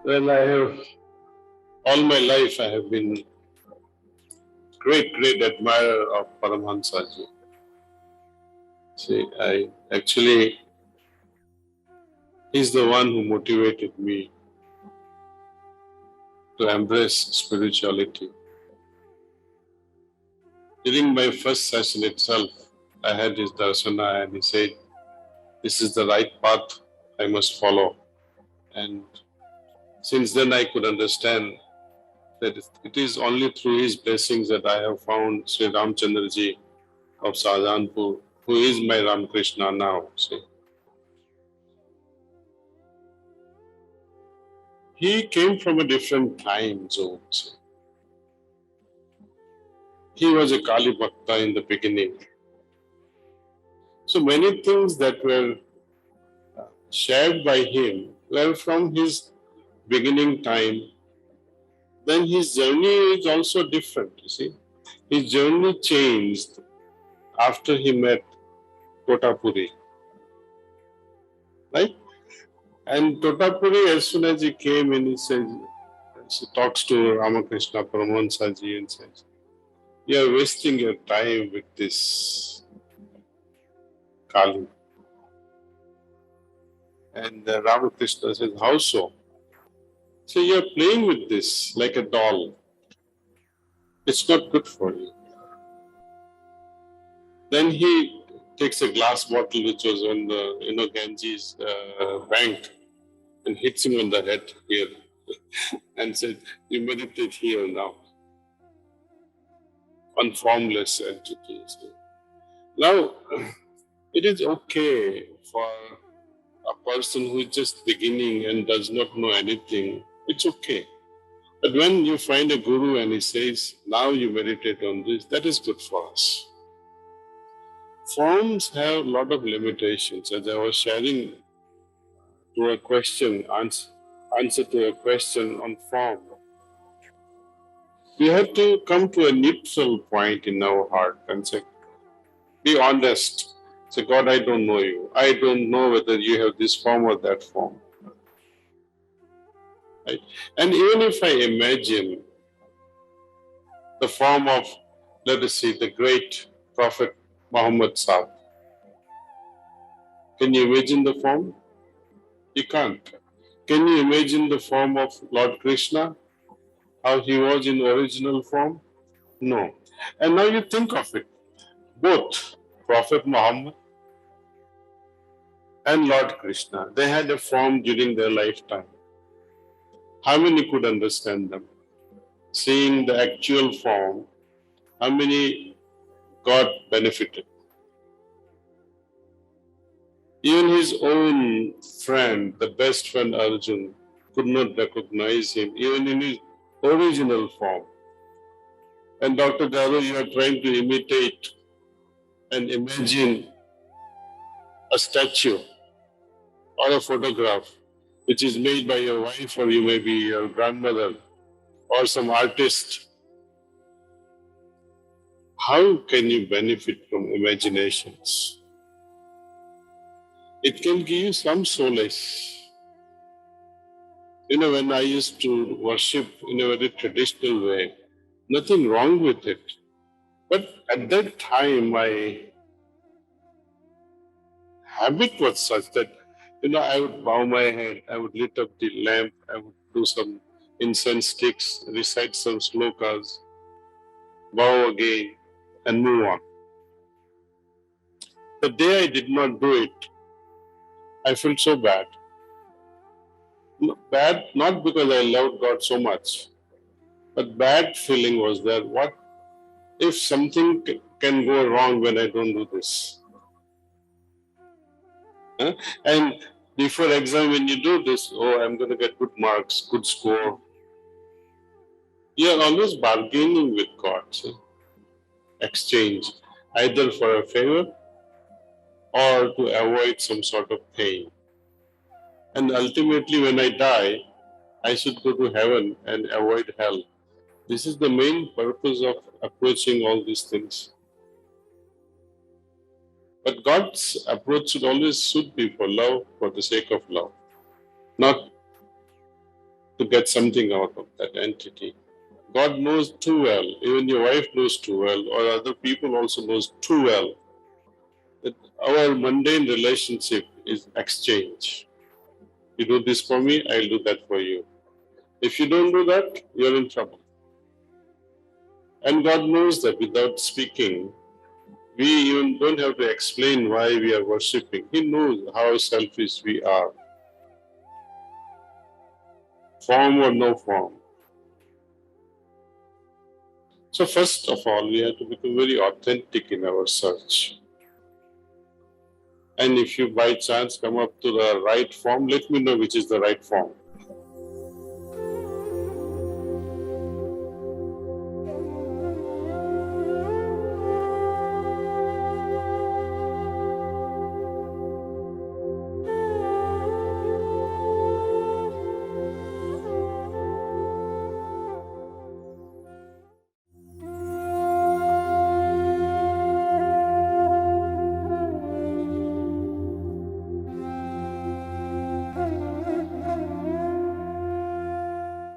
Well, I have all my life I have been great admirer of Paramahansaji. See, I actually he's the one who motivated me to embrace spirituality. During my first session itself, I had his darsana and he said, "This is the right path I must follow." And since then, I could understand that it is only through his blessings that I have found Sri Ramchandraji of Shahjahanpur, who is my Ramakrishna now. See, he came from a different time zone. See. He was a Kali Bhakta in the beginning. So many things that were shared by him were from his beginning time. Then his journey is also different, you see. His journey changed after he met Totapuri, right? And Totapuri, as soon as he came in, he says, he talks to Ramakrishna Paramahansaji and says, "You are wasting your time with this Kali." And Ramakrishna says, "How so?" So you are playing with this like a doll. It's not good for you. Then he takes a glass bottle which was on the Ganges bank and hits him on the head here and said, "You meditate here now on formless entities." Now, it is okay for a person who is just beginning and does not know anything. It's okay. But when you find a guru and he says, "Now you meditate on this," that is good for us. Forms have a lot of limitations. As I was sharing to a question, answer to a question on form, we have to come to a neutral point in our heart and say, be honest. Say, "God, I don't know you. I don't know whether you have this form or that form." Right? And even if I imagine the form of, let us say, the great Prophet Muhammad Sahib, can you imagine the form? You can't. Can you imagine the form of Lord Krishna? How he was in original form? No. And now you think of it. Both Prophet Muhammad and Lord Krishna, they had a form during their lifetime. How many could understand them? Seeing the actual form, how many got benefited? Even his own friend, the best friend Arjun, could not recognize him, even in his original form. And Dr. Daru, you are trying to imitate and imagine a statue or a photograph which is made by your wife or you may be your grandmother or some artist. How can you benefit from imaginations? It can give you some solace. When I used to worship in a very traditional way, nothing wrong with it. But at that time, my habit was such that, I would bow my head, I would lit up the lamp, I would do some incense sticks, recite some slokas, bow again, and move on. The day I did not do it, I felt so bad. Bad not because I loved God so much, but bad feeling was there. What if something can go wrong when I don't do this? Huh? And before exam, when you do this, oh, I'm going to get good marks, good score. You are always bargaining with God. See? Exchange, either for a favor or to avoid some sort of pain. And ultimately, when I die, I should go to heaven and avoid hell. This is the main purpose of approaching all these things. But God's approach should always be for love, for the sake of love, not to get something out of that entity. God knows too well, even your wife knows too well, or other people also knows too well, that our mundane relationship is exchange. You do this for me, I'll do that for you. If you don't do that, you're in trouble. And God knows that without speaking, we even don't have to explain why we are worshipping. He knows how selfish we are, form or no form. So first of all, we have to become very authentic in our search. And if you by chance come up to the right form, let me know which is the right form.